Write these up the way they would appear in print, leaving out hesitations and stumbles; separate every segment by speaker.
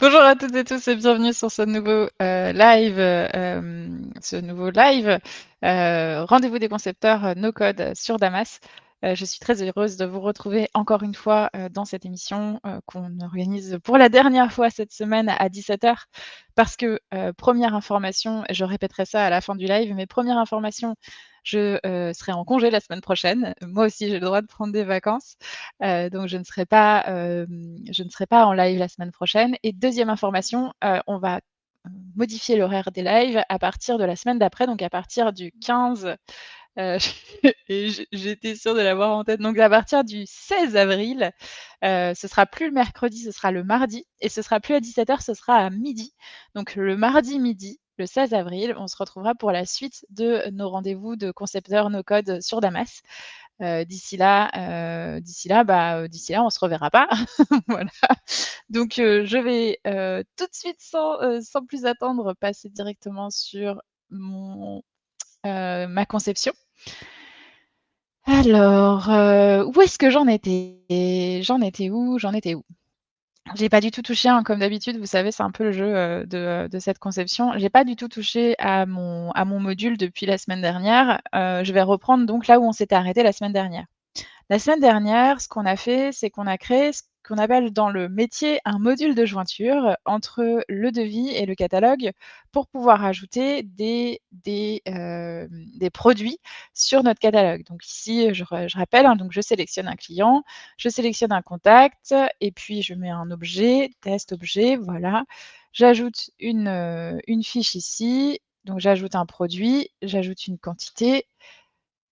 Speaker 1: Bonjour à toutes et tous et bienvenue sur ce nouveau live, rendez-vous des concepteurs no code sur Damas. Je suis très heureuse de vous retrouver encore une fois dans cette émission qu'on organise pour la dernière fois cette semaine à 17h parce que première information, je répéterai ça à la fin du live, mais première information, je serai en congé la semaine prochaine. Moi aussi, j'ai le droit de prendre des vacances. Donc je ne serai pas en live la semaine prochaine. Et deuxième information, on va modifier l'horaire des lives à partir de la semaine d'après, donc à partir du 15, heu, et j'étais sûre de l'avoir en tête, donc à partir du 16 avril, ce sera plus le mercredi, ce sera le mardi et ce sera plus à 17h, ce sera à midi. Donc le mardi midi, le 16 avril, on se retrouvera pour la suite de nos rendez-vous de concepteurs no code sur Damas. D'ici là, on se reverra pas. Voilà. Donc, je vais tout de suite, sans plus attendre, passer directement sur ma conception. Alors, où est-ce que j'en étais? J'en étais où? J'ai pas du tout touché, hein, comme d'habitude, vous savez, c'est un peu le jeu, de cette conception. J'ai pas du tout touché à mon module depuis la semaine dernière. Je vais reprendre donc là où on s'était arrêté la semaine dernière. La semaine dernière, ce qu'on a fait, c'est qu'on a créé ce qu'on appelle dans le métier un module de jointure entre le devis et le catalogue pour pouvoir ajouter des produits sur notre catalogue. Donc ici, je rappelle, hein, donc je sélectionne un client, je sélectionne un contact et puis je mets un objet, test objet, voilà. J'ajoute une fiche ici, donc j'ajoute un produit, j'ajoute une quantité,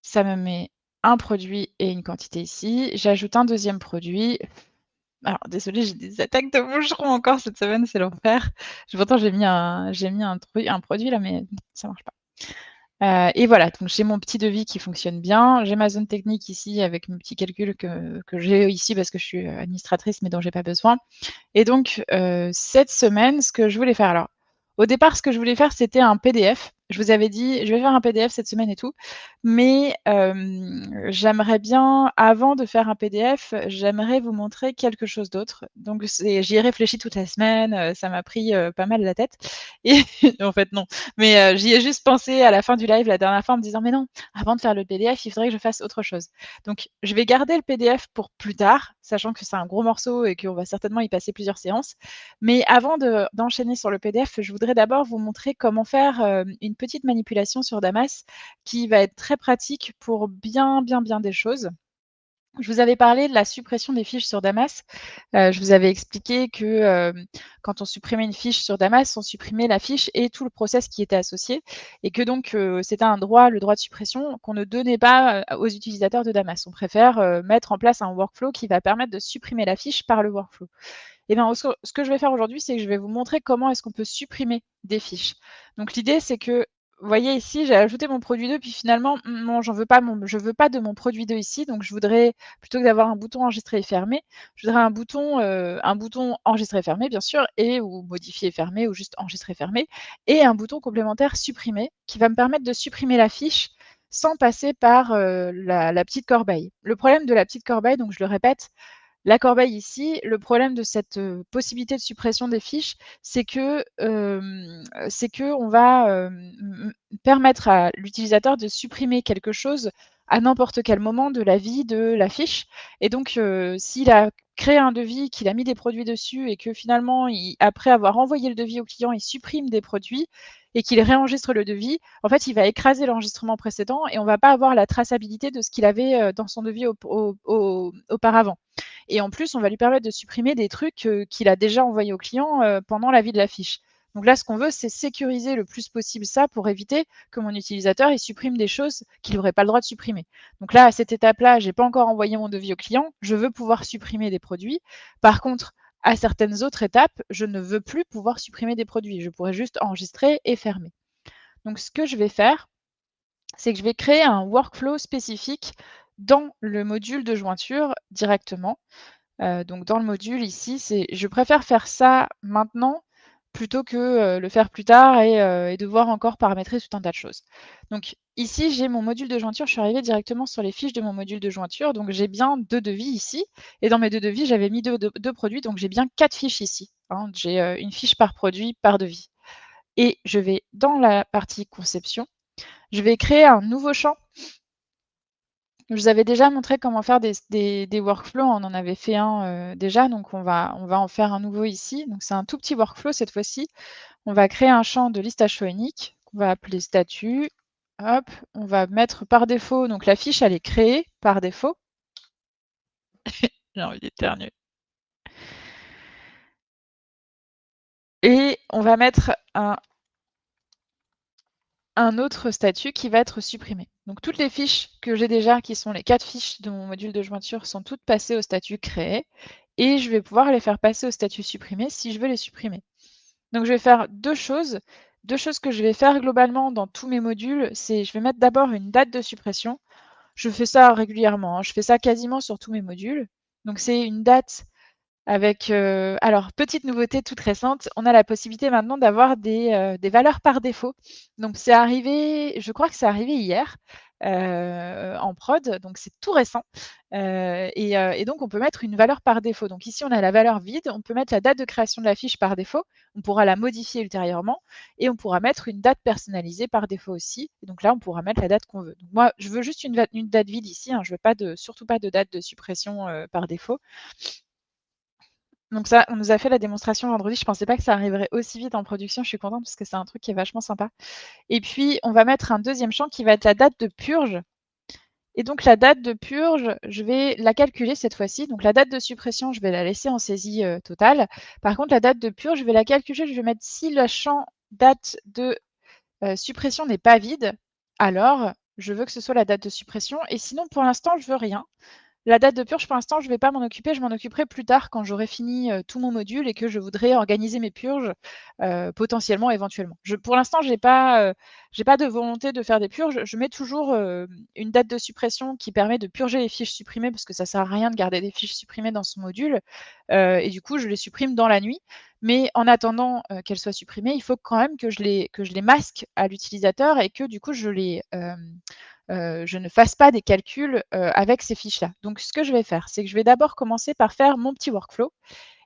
Speaker 1: ça me met un produit et une quantité ici. J'ajoute un deuxième produit. Alors désolée, j'ai des attaques de moucherons encore cette semaine, c'est l'enfer. Pourtant j'ai mis un produit là, mais ça marche pas. Et voilà, donc j'ai mon petit devis qui fonctionne bien. J'ai ma zone technique ici avec mes petits calculs que j'ai ici parce que je suis administratrice, mais dont j'ai pas besoin. Et donc, cette semaine, ce que je voulais faire alors, au départ, ce que je voulais faire, c'était un PDF. Je vous avais dit: «Je vais faire un PDF cette semaine et tout», mais j'aimerais bien, avant de faire un PDF, j'aimerais vous montrer quelque chose d'autre. Donc j'y ai réfléchi toute la semaine, ça m'a pris, pas mal la tête et en fait non, mais j'y ai juste pensé à la fin du live la dernière fois en me disant: «Mais non, avant de faire le PDF, il faudrait que je fasse autre chose». Donc je vais garder le PDF pour plus tard, sachant que c'est un gros morceau et qu'on va certainement y passer plusieurs séances. Mais avant d'enchaîner sur le PDF, je voudrais d'abord vous montrer comment faire, une petite manipulation sur Damas qui va être très pratique pour bien des choses. Je vous avais parlé de la suppression des fiches sur Damas. Je vous avais expliqué que, quand on supprimait une fiche sur Damas, on supprimait la fiche et tout le process qui était associé et que donc, c'était un droit, le droit de suppression qu'on ne donnait pas, aux utilisateurs de Damas. On préfère, mettre en place un workflow qui va permettre de supprimer la fiche par le workflow. Et bien, ce que je vais faire aujourd'hui, c'est que je vais vous montrer comment est-ce qu'on peut supprimer des fiches. Donc l'idée, c'est que, vous voyez ici, j'ai ajouté mon produit 2, puis finalement, non, je veux pas de mon produit 2 ici, donc je voudrais, plutôt que d'avoir un bouton enregistrer et fermer, je voudrais un bouton enregistrer et fermer, bien sûr, et ou modifier et fermer, ou juste enregistrer et fermer, et un bouton complémentaire supprimer, qui va me permettre de supprimer la fiche sans passer par la petite corbeille. Le problème de la petite corbeille, donc je le répète, la corbeille ici, le problème de cette, possibilité de suppression des fiches, c'est qu'on va, permettre à l'utilisateur de supprimer quelque chose à n'importe quel moment de la vie de la fiche et donc s'il a créé un devis, qu'il a mis des produits dessus et que finalement après avoir envoyé le devis au client, il supprime des produits et qu'il réenregistre le devis, en fait, il va écraser l'enregistrement précédent et on va pas avoir la traçabilité de ce qu'il avait, dans son devis auparavant. Et en plus, on va lui permettre de supprimer des trucs qu'il a déjà envoyés au client pendant la vie de la fiche. Donc là, ce qu'on veut, c'est sécuriser le plus possible ça pour éviter que mon utilisateur il supprime des choses qu'il n'aurait pas le droit de supprimer. Donc là, à cette étape-là, j'ai pas encore envoyé mon devis au client. Je veux pouvoir supprimer des produits. Par contre, à certaines autres étapes, je ne veux plus pouvoir supprimer des produits. Je pourrais juste enregistrer et fermer. Donc ce que je vais faire, c'est que je vais créer un workflow spécifique dans le module de jointure directement. Donc dans le module ici, je préfère faire ça maintenant plutôt que, le faire plus tard et devoir encore paramétrer tout un tas de choses. Donc ici, j'ai mon module de jointure, je suis arrivée directement sur les fiches de mon module de jointure, donc j'ai bien 2 devis ici et dans mes 2 devis, j'avais mis deux produits, donc j'ai bien 4 fiches ici, hein. J'ai, une fiche par produit, par devis et je vais dans la partie conception, je vais créer un nouveau champ. Je vous avais déjà montré comment faire des workflows, on en avait fait un, déjà, donc on va en faire un nouveau ici. Donc c'est un tout petit workflow cette fois-ci. On va créer un champ de listage phonique qu'on va appeler statut. Hop, on va mettre par défaut, donc la fiche elle est créée par défaut. J'ai envie d'éternuer. Et on va mettre un autre statut qui va être supprimé. Donc toutes les fiches que j'ai déjà, qui sont les 4 fiches de mon module de jointure, sont toutes passées au statut créé et je vais pouvoir les faire passer au statut supprimé si je veux les supprimer. Donc je vais faire deux choses. Deux choses que je vais faire globalement dans tous mes modules, c'est je vais mettre d'abord une date de suppression. Je fais ça régulièrement, hein, je fais ça quasiment sur tous mes modules. Donc c'est une date avec, alors petite nouveauté toute récente, on a la possibilité maintenant d'avoir des valeurs par défaut. Donc c'est arrivé, je crois que c'est arrivé hier, en prod, donc c'est tout récent, et donc on peut mettre une valeur par défaut. Donc ici on a la valeur vide, on peut mettre la date de création de la fiche par défaut, on pourra la modifier ultérieurement et on pourra mettre une date personnalisée par défaut aussi. Et donc là on pourra mettre la date qu'on veut. Donc moi je veux juste une date vide ici, hein, je veux pas surtout pas de date de suppression, par défaut. Donc ça, on nous a fait la démonstration vendredi. Je pensais pas que ça arriverait aussi vite en production. Je suis contente parce que c'est un truc qui est vachement sympa. Et puis, on va mettre un deuxième champ qui va être la date de purge. Et donc, la date de purge, je vais la calculer cette fois-ci. Donc, la date de suppression, je vais la laisser en saisie totale. Par contre, la date de purge, je vais la calculer. Je vais mettre si le champ date de suppression n'est pas vide, alors je veux que ce soit la date de suppression. Et sinon, pour l'instant, je veux rien. La date de purge, pour l'instant, je ne vais pas m'en occuper. Je m'en occuperai plus tard quand j'aurai fini tout mon module et que je voudrais organiser mes purges, potentiellement, éventuellement. Pour l'instant, j'ai pas de volonté de faire des purges. Je mets toujours une date de suppression qui permet de purger les fiches supprimées parce que ça sert à rien de garder des fiches supprimées dans son module. Et du coup, je les supprime dans la nuit. Mais en attendant qu'elles soient supprimées, il faut quand même que je les masque à l'utilisateur et que du coup, je ne fasse pas des calculs avec ces fiches-là. Donc, ce que je vais faire, c'est que je vais d'abord commencer par faire mon petit workflow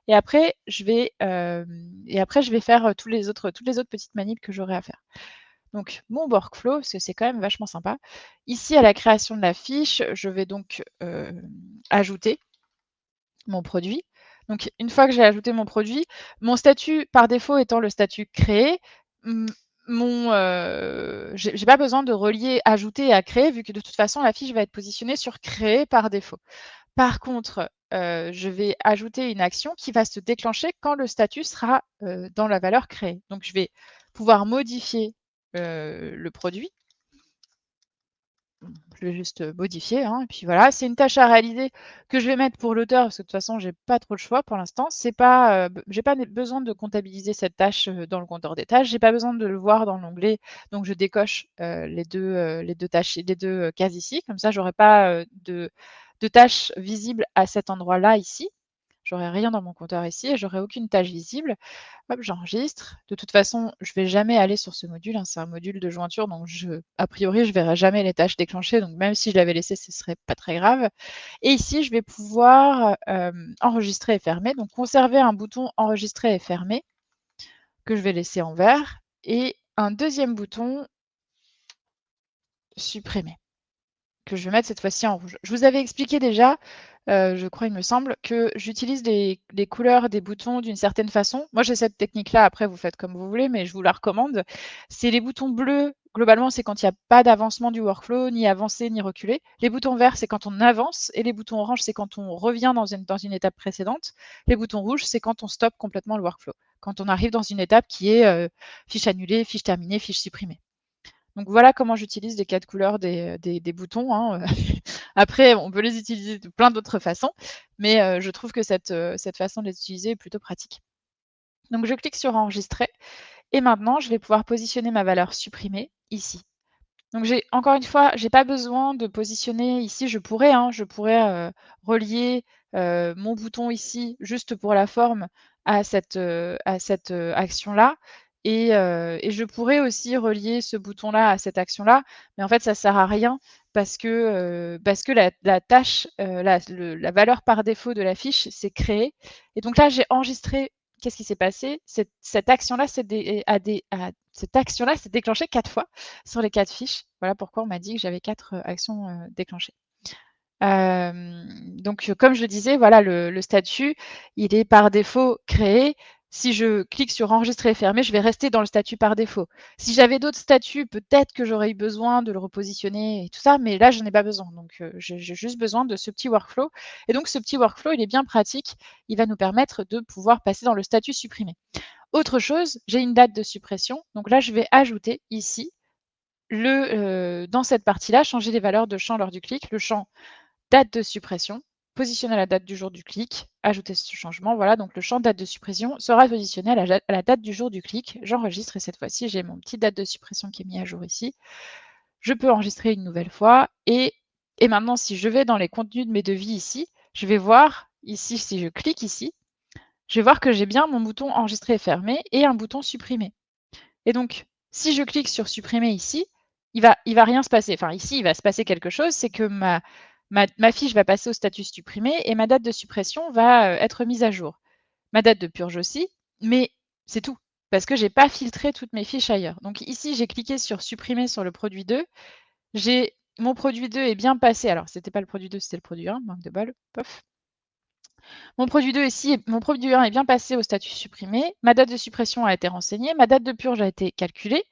Speaker 1: et après, je vais faire toutes les autres petites manips que j'aurai à faire. Donc, mon workflow, parce que c'est quand même vachement sympa. Ici, à la création de la fiche, je vais donc ajouter mon produit. Donc, une fois que j'ai ajouté mon produit, mon statut par défaut étant le statut créé, j'ai pas besoin de relier ajouter à créer vu que de toute façon la fiche va être positionnée sur créer par défaut. Par contre, je vais ajouter une action qui va se déclencher quand le statut sera, dans la valeur créée. Donc je vais pouvoir modifier, le produit. Je vais juste modifier, hein, et puis voilà. C'est une tâche à réaliser que je vais mettre pour l'auteur parce que de toute façon, j'ai pas trop le choix pour l'instant. C'est pas, j'ai pas besoin de comptabiliser cette tâche, dans le compteur des tâches. J'ai pas besoin de le voir dans l'onglet, donc je décoche, les 2 tâches, les 2 cases ici. Comme ça, j'aurai pas, de tâches visibles à cet endroit-là ici. J'aurai rien dans mon compteur ici et j'aurai aucune tâche visible. Hop, j'enregistre. De toute façon, je vais jamais aller sur ce module, hein, c'est un module de jointure, donc a priori, je verrai jamais les tâches déclenchées, donc même si je l'avais laissé, ce serait pas très grave. Et ici, je vais pouvoir enregistrer et fermer, donc conserver un bouton enregistrer et fermer que je vais laisser en vert et un deuxième bouton supprimer que je vais mettre cette fois-ci en rouge. Je vous avais expliqué déjà, je crois, il me semble, que j'utilise les couleurs des boutons d'une certaine façon. Moi, j'ai cette technique-là, après vous faites comme vous voulez, mais je vous la recommande. C'est les boutons bleus, globalement, c'est quand il n'y a pas d'avancement du workflow, ni avancé, ni reculé. Les boutons verts, c'est quand on avance, et les boutons orange, c'est quand on revient dans une étape précédente. Les boutons rouges, c'est quand on stoppe complètement le workflow, quand on arrive dans une étape qui est fiche annulée, fiche terminée, fiche supprimée. Donc voilà comment j'utilise les 4 couleurs des boutons, hein. Après, on peut les utiliser de plein d'autres façons, mais je trouve que cette façon de les utiliser est plutôt pratique. Donc je clique sur enregistrer et maintenant je vais pouvoir positionner ma valeur supprimée ici. Donc encore une fois, j'ai pas besoin de positionner ici, je pourrais relier mon bouton ici juste pour la forme à cette action-là et je pourrais aussi relier ce bouton-là à cette action-là, mais en fait, ça sert à rien parce que la tâche, la valeur par défaut de la fiche, c'est créer et donc là, j'ai enregistré qu'est-ce qui s'est passé? Cette action-là cette action-là s'est déclenchée 4 fois sur les 4 fiches. Voilà pourquoi on m'a dit que j'avais 4 actions, déclenchées. Donc comme je le disais, voilà, le statut, il est par défaut créé. Si je clique sur enregistrer et fermer, je vais rester dans le statut par défaut. Si j'avais d'autres statuts, peut-être que j'aurais eu besoin de le repositionner et tout ça, mais là, j'en ai pas besoin. Donc, j'ai juste besoin de ce petit workflow. Et donc, ce petit workflow, il est bien pratique. Il va nous permettre de pouvoir passer dans le statut supprimé. Autre chose, j'ai une date de suppression. Donc là, je vais ajouter ici dans cette partie-là, changer les valeurs de champ lors du clic. Le champ date de suppression, positionner la date du jour du clic, ajouter ce changement. Voilà, donc le champ date de suppression sera positionné à la date du jour du clic. J'enregistre et cette fois-ci, j'ai mon petit date de suppression qui est mis à jour ici. Je peux enregistrer une nouvelle fois et maintenant, si je vais dans les contenus de mes devis ici, je vais voir ici, si je clique ici, je vais voir que j'ai bien mon bouton enregistrer et fermer et un bouton supprimer. Et donc, si je clique sur supprimer ici, il va rien se passer. Enfin, ici, il va se passer quelque chose, c'est que ma fiche va passer au statut supprimé et ma date de suppression va être mise à jour. Ma date de purge aussi, mais c'est tout, parce que j'ai pas filtré toutes mes fiches ailleurs. Donc ici, j'ai cliqué sur supprimer sur le produit 2. Mon produit 2 est bien passé. Alors, c'était pas le produit 2, c'était le produit 1, manque de bol. Pof. Mon produit 2 ici, mon produit 1 est bien passé au statut supprimé. Ma date de suppression a été renseignée. Ma date de purge a été calculée.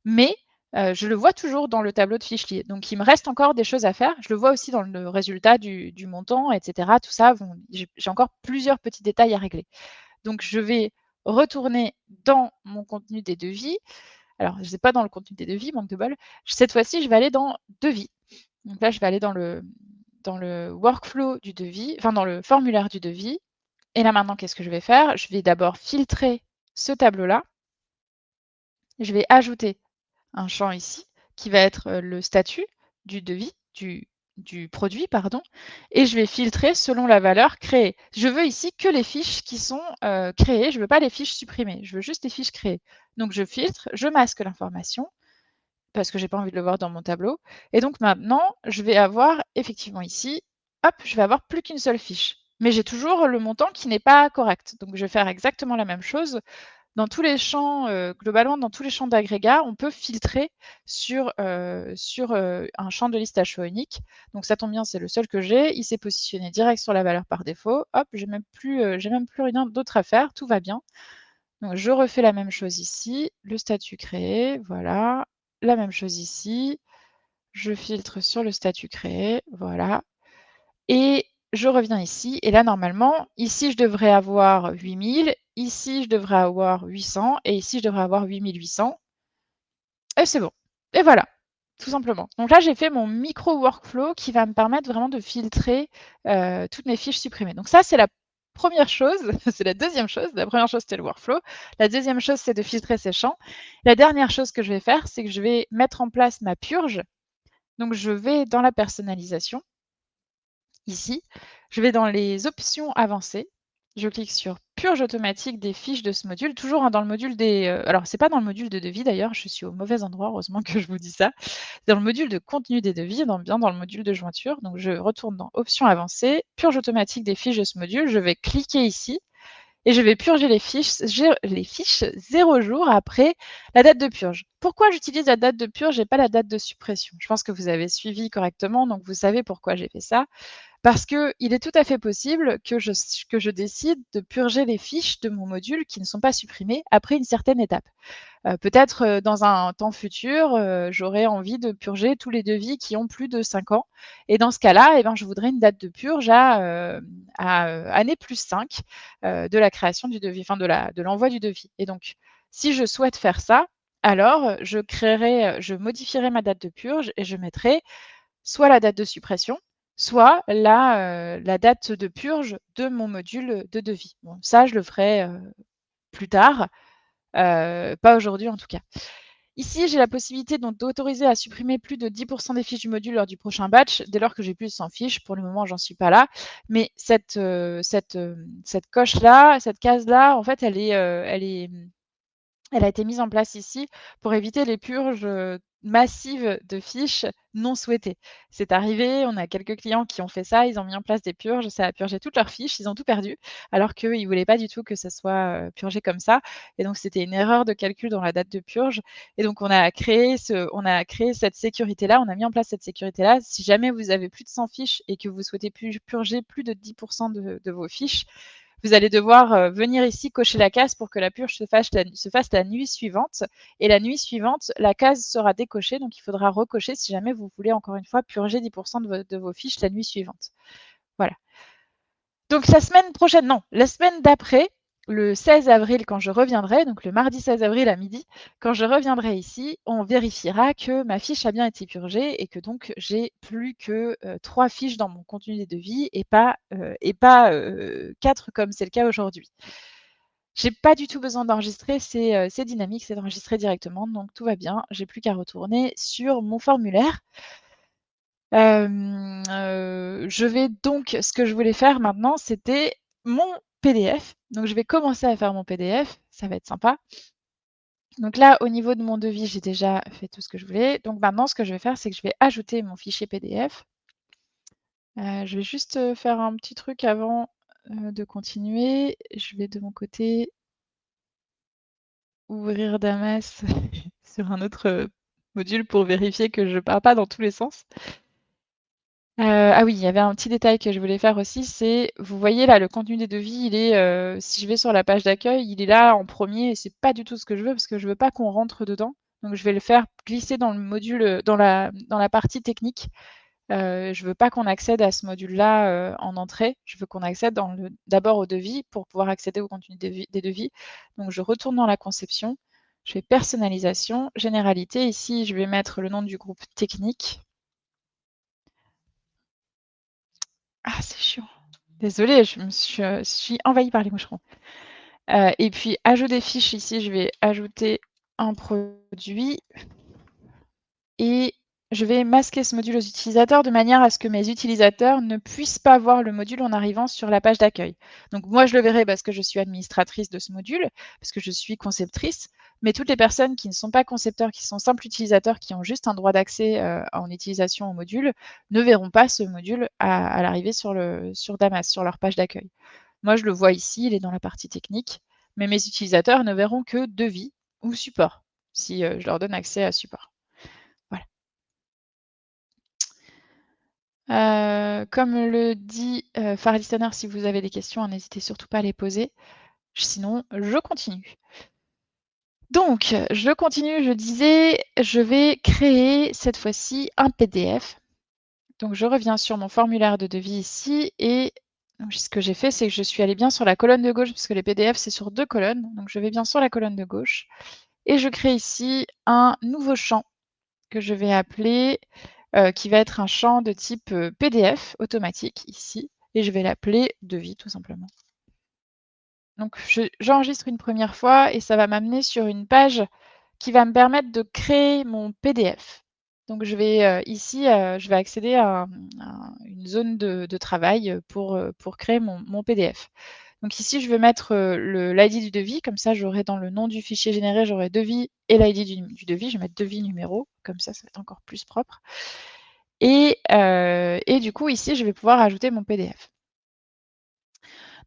Speaker 1: Mais je le vois toujours dans le tableau de fichier. Donc, il me reste encore des choses à faire. Je le vois aussi dans le résultat du montant, etc. Tout ça, j'ai encore plusieurs petits détails à régler. Donc, je vais retourner dans mon contenu des devis. Alors, je ne sais pas dans le contenu des devis, manque de bol. Cette fois-ci, je vais aller dans devis. Donc là, je vais aller dans le workflow du devis, enfin dans le formulaire du devis. Et là maintenant, qu'est-ce que je vais faire? Je vais d'abord filtrer ce tableau-là. Je vais ajouter un champ ici qui va être le statut du devis, du produit, pardon, et je vais filtrer selon la valeur créée. Je veux ici que les fiches qui sont créées, je ne veux pas les fiches supprimées, je veux juste les fiches créées. Donc je filtre, je masque l'information, parce que j'ai pas envie de le voir dans mon tableau. Et donc maintenant, je vais avoir effectivement ici, hop, je vais avoir plus qu'une seule fiche. Mais j'ai toujours le montant qui n'est pas correct. Donc je vais faire exactement la même chose. Dans tous les champs, globalement, dans tous les champs d'agrégat, on peut filtrer sur un champ de liste à choix unique. Donc ça tombe bien, c'est le seul que j'ai. Il s'est positionné direct sur la valeur par défaut. Hop, j'ai même plus rien d'autre à faire, tout va bien. Donc je refais la même chose ici, le statut créé, voilà. La même chose ici, je filtre sur le statut créé, voilà. Et je reviens ici et là normalement, ici je devrais avoir 8000, ici je devrais avoir 800 et ici je devrais avoir 8800 et c'est bon. Et voilà, tout simplement. Donc là, j'ai fait mon micro workflow qui va me permettre vraiment de filtrer toutes mes fiches supprimées. Donc ça, c'est la première chose, c'est la deuxième chose. La première chose, c'était le workflow. La deuxième chose, c'est de filtrer ces champs. La dernière chose que je vais faire, c'est que je vais mettre en place ma purge. Donc je vais dans la personnalisation, ici, je vais dans les options avancées. Je clique sur purge automatique des fiches de ce module, toujours hein, dans le module des... alors, c'est pas dans le module de devis d'ailleurs, je suis au mauvais endroit, heureusement que je vous dis ça. C'est dans le module de contenu des devis, bien dans le module de jointure. Donc, je retourne dans options avancées, purge automatique des fiches de ce module. Je vais cliquer ici et je vais purger les fiches 0 jours après la date de purge. Pourquoi j'utilise la date de purge et pas la date de suppression? Je pense que vous avez suivi correctement, donc vous savez pourquoi j'ai fait ça. Parce qu'il est tout à fait possible que je décide de purger les fiches de mon module qui ne sont pas supprimées après une certaine étape. Peut-être dans un temps futur, j'aurais envie de purger tous les devis qui ont plus de 5 ans. Et dans ce cas-là, eh ben, je voudrais une date de purge à année plus 5 de la création du devis, enfin de l'envoi du devis. Et donc, si je souhaite faire ça, alors je modifierai ma date de purge et je mettrai soit la date de suppression, soit la date de purge de mon module de devis. Bon, ça, je le ferai plus tard, pas aujourd'hui en tout cas. Ici, j'ai la possibilité donc d'autoriser à supprimer plus de 10 des fiches du module lors du prochain batch, dès lors que j'ai plus de 100 fiches. Pour le moment, j'en suis pas là. Mais cette coche-là, cette case-là, en fait, elle a été mise en place ici pour éviter les purges massives de fiches non souhaitées. C'est arrivé, on a quelques clients qui ont fait ça, ils ont mis en place des purges, ça a purgé toutes leurs fiches, ils ont tout perdu, alors qu'ils ne voulaient pas du tout que ça soit purgé comme ça. Et donc, c'était une erreur de calcul dans la date de purge. Et donc, on a créé cette sécurité-là, on a mis en place cette sécurité-là. Si jamais vous avez plus de 100 fiches et que vous souhaitez purger plus de 10% de vos fiches, vous allez devoir venir ici cocher la case pour que la purge se fasse la nuit suivante. Et la nuit suivante, la case sera décochée, donc il faudra recocher si jamais vous voulez encore une fois purger 10% de vos fiches la nuit suivante. Voilà. Donc la semaine prochaine, non, la semaine d'après, le 16 avril, quand je reviendrai, donc le mardi 16 avril à midi, quand je reviendrai ici, on vérifiera que ma fiche a bien été purgée et que donc j'ai plus que 3 fiches dans mon contenu des devis et pas 4 comme c'est le cas aujourd'hui. J'ai pas du tout besoin d'enregistrer, c'est dynamique, c'est d'enregistrer directement, donc tout va bien. J'ai plus qu'à retourner sur mon formulaire. Je vais donc ce que je voulais faire maintenant, c'était mon PDF. Donc je vais commencer à faire mon PDF, ça va être sympa. Donc là, au niveau de mon devis, j'ai déjà fait tout ce que je voulais. Donc maintenant, ce que je vais faire, c'est que je vais ajouter mon fichier PDF. Je vais juste, faire un petit truc avant, de continuer. Je vais de mon côté ouvrir Damas sur un autre, module pour vérifier que je pars pas dans tous les sens. Ah oui, il y avait un petit détail que je voulais faire aussi, c'est vous voyez là, le contenu des devis, il est, si je vais sur la page d'accueil, il est là en premier et c'est pas du tout ce que je veux parce que je veux pas qu'on rentre dedans. Donc je vais le faire glisser dans le module, dans la partie technique. Je veux pas qu'on accède à ce module-là, en entrée. Je veux qu'on accède d'abord au devis pour pouvoir accéder au contenu des devis. Donc je retourne dans la conception, je fais personnalisation, généralité. Ici, je vais mettre le nom du groupe technique. Ah, c'est chiant. Désolée, je suis envahie par les moucherons. Et puis ajout des fiches, ici, je vais ajouter un produit et je vais masquer ce module aux utilisateurs de manière à ce que mes utilisateurs ne puissent pas voir le module en arrivant sur la page d'accueil. Donc moi, je le verrai parce que je suis administratrice de ce module, parce que je suis conceptrice, mais toutes les personnes qui ne sont pas concepteurs, qui sont simples utilisateurs, qui ont juste un droit d'accès en utilisation au module, ne verront pas ce module à l'arrivée sur Damas, sur leur page d'accueil. Moi, je le vois ici, il est dans la partie technique, mais mes utilisateurs ne verront que devis ou support, si je leur donne accès à support. Comme le dit Far Listener, si vous avez des questions, n'hésitez surtout pas à les poser. Sinon, je continue. Donc, je continue, je disais, je vais créer cette fois-ci un PDF. Donc, je reviens sur mon formulaire de devis ici et donc, ce que j'ai fait, c'est que je suis allée bien sur la colonne de gauche, puisque les PDF, c'est sur 2 colonnes. Donc, je vais bien sur la colonne de gauche et je crée ici un nouveau champ que je vais appeler, qui va être un champ de type PDF automatique ici, et je vais l'appeler devis tout simplement. Donc j'enregistre une première fois et ça va m'amener sur une page qui va me permettre de créer mon PDF. Donc je vais ici, je vais accéder à une zone de travail pour créer mon PDF. Donc ici, je vais mettre l'ID du devis, comme ça j'aurai dans le nom du fichier généré, j'aurai devis et l'ID du devis. Je vais mettre devis numéro, comme ça va être encore plus propre. Et du coup, ici, je vais pouvoir ajouter mon PDF.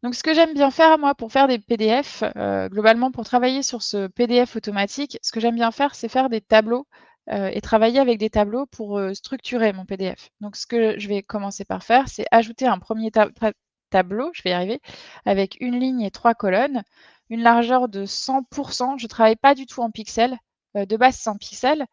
Speaker 1: Donc ce que j'aime bien faire, moi, pour faire des PDF, globalement, pour travailler sur ce PDF automatique, ce que j'aime bien faire, c'est faire des tableaux et travailler avec des tableaux pour structurer mon PDF. Donc ce que je vais commencer par faire, c'est ajouter un premier tableau, je vais y arriver, avec une ligne et 3 colonnes, une largeur de 100%. Je ne travaille pas du tout en pixels. De base, c'est en pixels,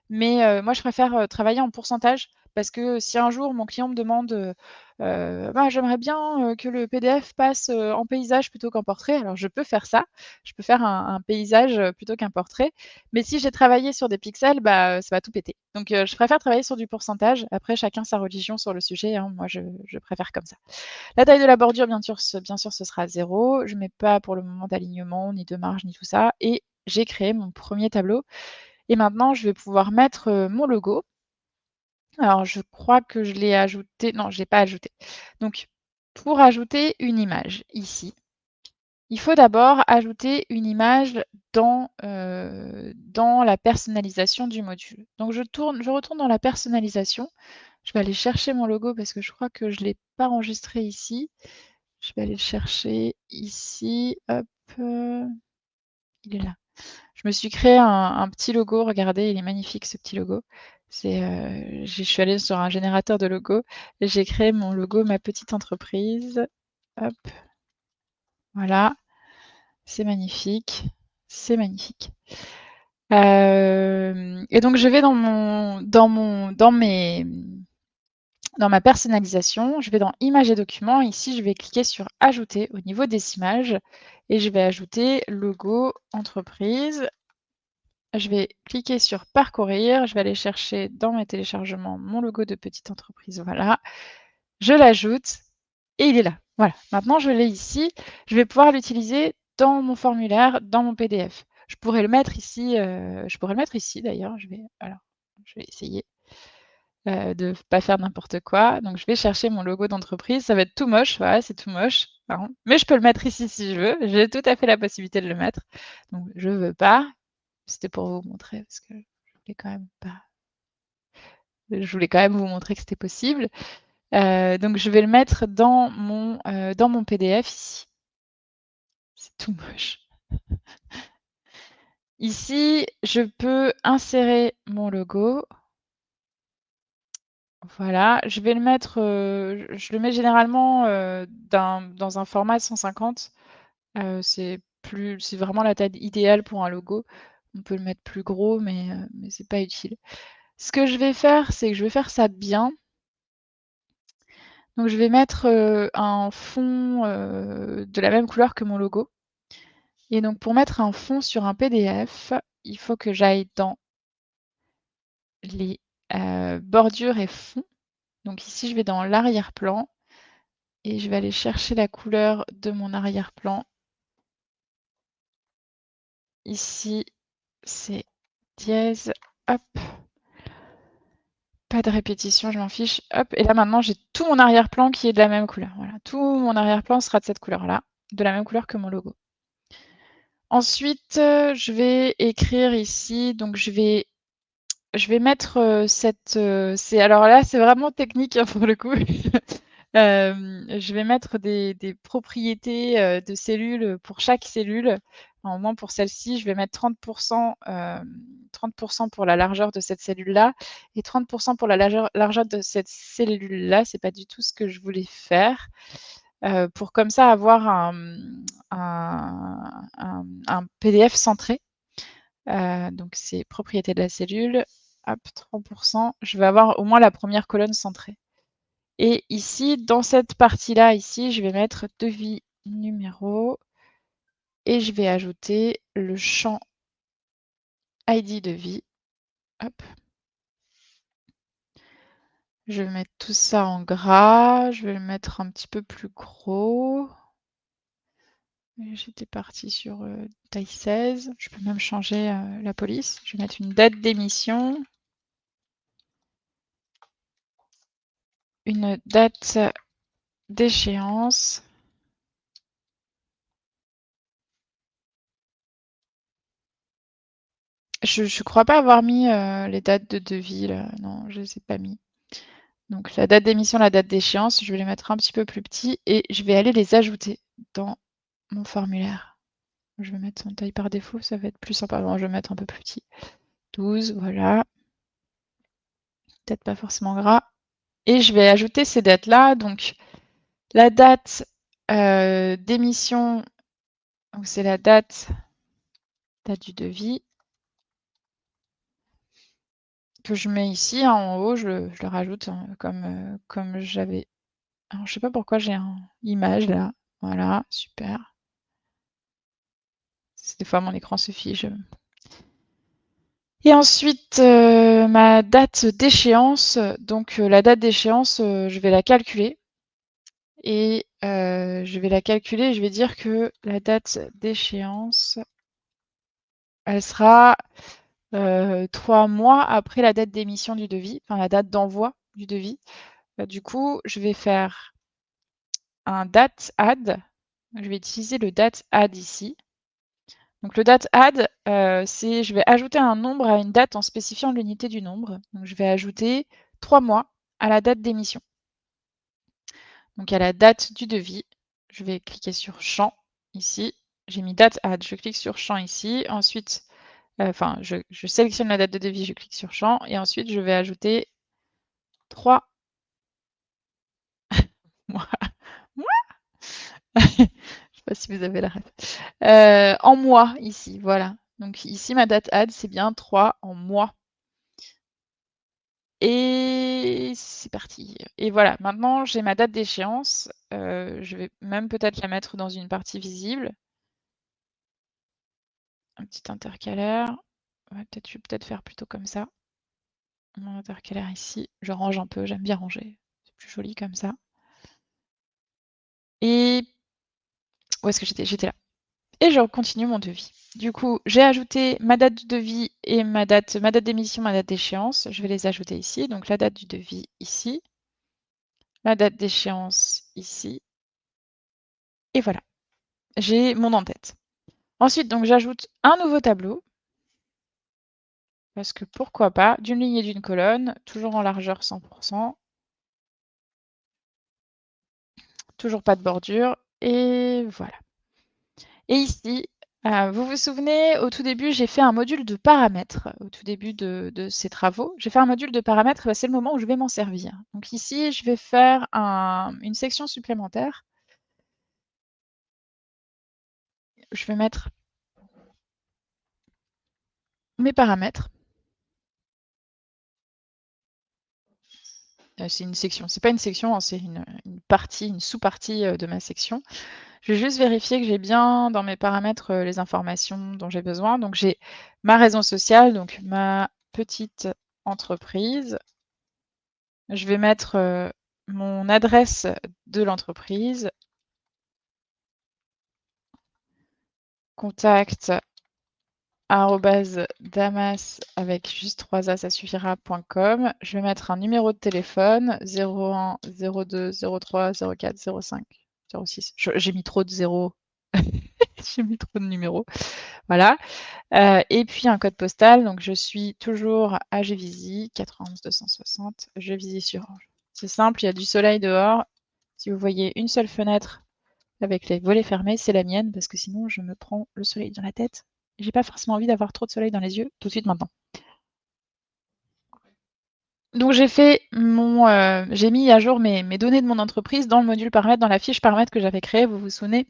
Speaker 1: mais moi, je préfère travailler en pourcentage parce que si un jour mon client me demande bah, j'aimerais bien que le PDF passe en paysage plutôt qu'en portrait. Alors, je peux faire ça. Je peux faire un paysage plutôt qu'un portrait. Mais si j'ai travaillé sur des pixels, bah, ça va tout péter. Donc, je préfère travailler sur du pourcentage. Après, chacun sa religion sur le sujet, hein. Moi, je préfère comme ça. La taille de la bordure, bien sûr, ce sera 0. Je ne mets pas pour le moment d'alignement, ni de marge, ni tout ça. Et j'ai créé mon premier tableau. Et maintenant, je vais pouvoir mettre, mon logo. Alors je crois que je l'ai ajouté non, je l'ai pas ajouté. Donc pour ajouter une image ici, il faut d'abord ajouter une image dans la personnalisation du module. Donc je retourne dans la personnalisation. Je vais aller chercher mon logo parce que je crois que je ne l'ai pas enregistré ici. Je vais aller le chercher ici. Hop, il est là. Je me suis créé un petit logo. Regardez, il est magnifique ce petit logo. Je suis allée sur un générateur de logo et j'ai créé mon logo, ma petite entreprise. Hop, voilà. C'est magnifique. C'est magnifique. Et donc je vais dans ma personnalisation, je vais dans Images et documents. Ici, je vais cliquer sur Ajouter au niveau des images et je vais ajouter logo entreprise. Je vais cliquer sur Parcourir. Je vais aller chercher dans mes téléchargements mon logo de petite entreprise. Voilà. Je l'ajoute et il est là. Voilà. Maintenant, je l'ai ici. Je vais pouvoir l'utiliser dans mon formulaire, dans mon PDF. Je pourrais le mettre ici. Je pourrais le mettre ici d'ailleurs. Je vais essayer de ne pas faire n'importe quoi. Donc, je vais chercher mon logo d'entreprise. Ça va être tout moche. Voilà, c'est tout moche. Pardon. Mais je peux le mettre ici si je veux. J'ai tout à fait la possibilité de le mettre. Donc, je ne veux pas. C'était pour vous montrer parce que je voulais quand même pas. Je voulais quand même vous montrer que c'était possible. Donc je vais le mettre dans mon PDF ici. C'est tout moche. Ici, je peux insérer mon logo. Voilà, je vais le mettre, je le mets généralement dans un format 150. C'est vraiment la taille idéale pour un logo. On peut le mettre plus gros, mais c'est pas utile. Ce que je vais faire, c'est que je vais faire ça bien. Donc je vais mettre un fond de la même couleur que mon logo. Et donc pour mettre un fond sur un PDF, il faut que j'aille dans les bordures et fonds. Donc ici, je vais dans l'arrière-plan et je vais aller chercher la couleur de mon arrière-plan. Ici, c'est dièse. Hop. Pas de répétition, je m'en fiche. Hop. Et là maintenant, j'ai tout mon arrière-plan qui est de la même couleur. Voilà. Tout mon arrière-plan sera de cette couleur-là, de la même couleur que mon logo. Ensuite, je vais écrire ici, donc je vais mettre alors là, c'est vraiment technique hein, pour le coup. Je vais mettre des propriétés de cellules pour chaque cellule. Au moins pour celle-ci, je vais mettre 30%, 30% pour la largeur de cette cellule-là et 30% pour la largeur de cette cellule-là. C'est pas du tout ce que je voulais faire. Pour comme ça avoir un PDF centré. Donc c'est propriété de la cellule. Hop, 30%. Je vais avoir au moins la première colonne centrée. Et ici, dans cette partie-là, ici, je vais mettre devis numéro et je vais ajouter le champ ID devis. Hop. Je vais mettre tout ça en gras. Je vais le mettre un petit peu plus gros. J'étais partie sur taille 16. Je peux même changer la police. Je vais mettre une date d'émission. Une date d'échéance. Je ne crois pas avoir mis les dates de devis là. Non, je ne les ai pas mis. Donc la date d'émission, la date d'échéance, je vais les mettre un petit peu plus petits et je vais aller les ajouter dans mon formulaire. Je vais mettre en taille par défaut, ça va être plus sympa. Bon, je vais mettre un peu plus petit. 12, voilà. Peut-être pas forcément gras. Et je vais ajouter ces dates-là. Donc la date d'émission, c'est la date du devis que je mets ici hein, en haut. Je le rajoute hein, comme j'avais. Alors, je sais pas pourquoi j'ai une image là. Voilà, super. Des fois mon écran se fige. Et ensuite, ma date d'échéance. Donc la date d'échéance, je vais la calculer. Et je vais la calculer, je vais dire que la date d'échéance, elle sera 3 mois après la date d'émission du devis, enfin la date d'envoi du devis. Du coup, je vais faire un date add. Je vais utiliser le date add ici. Donc le date add, c'est je vais ajouter un nombre à une date en spécifiant l'unité du nombre. Donc je vais ajouter 3 mois à la date d'émission. Donc à la date du devis, je vais cliquer sur champ ici. J'ai mis date add, je clique sur champ ici. Ensuite, enfin, je sélectionne la date de devis, je clique sur champ et ensuite je vais ajouter 3 mois. Je sais pas si vous avez la ref. En mois ici, voilà. Donc ici, ma date add, c'est bien 3 en mois. Et c'est parti. Et voilà, maintenant j'ai ma date d'échéance. Je vais même peut-être la mettre dans une partie visible. Un petit intercalaire. Ouais, je vais peut-être faire plutôt comme ça. Mon intercalaire ici. Je range un peu, j'aime bien ranger. C'est plus joli comme ça. Et où est-ce que j'étais? J'étais là. Et je continue mon devis. Du coup, j'ai ajouté ma date du devis et ma date d'émission, ma date d'échéance. Je vais les ajouter ici. Donc la date du devis ici, la date d'échéance ici. Et voilà, j'ai mon en-tête. Ensuite, donc j'ajoute un nouveau tableau. Parce que pourquoi pas, d'une ligne et d'une colonne, toujours en largeur 100%. Toujours pas de bordure. Et voilà. Et ici, vous vous souvenez, au tout début, j'ai fait un module de paramètres. Au tout début de ces travaux, j'ai fait un module de paramètres. C'est le moment où je vais m'en servir. Donc ici, je vais faire une section supplémentaire. Je vais mettre mes paramètres. C'est une section. C'est pas une section, hein, c'est une partie, une sous-partie de ma section. Je vais juste vérifier que j'ai bien dans mes paramètres les informations dont j'ai besoin. Donc j'ai ma raison sociale, donc ma petite entreprise. Je vais mettre mon adresse de l'entreprise. Contact @damas avec juste 3 A, ça suffira.com. Je vais mettre un numéro de téléphone 01 02 03 04 05 06. J'ai mis trop de zéros. J'ai mis trop de numéros. Voilà. Et puis un code postal. Donc je suis toujours à Gévisy, 91 260, Gévisy-sur-Orge. C'est simple, il y a du soleil dehors. Si vous voyez une seule fenêtre avec les volets fermés, c'est la mienne, parce que sinon je me prends le soleil dans la tête. J'ai pas forcément envie d'avoir trop de soleil dans les yeux tout de suite maintenant. Donc j'ai mis à jour mes données de mon entreprise dans le module paramètres, dans la fiche paramètres que j'avais créée. Vous vous souvenez,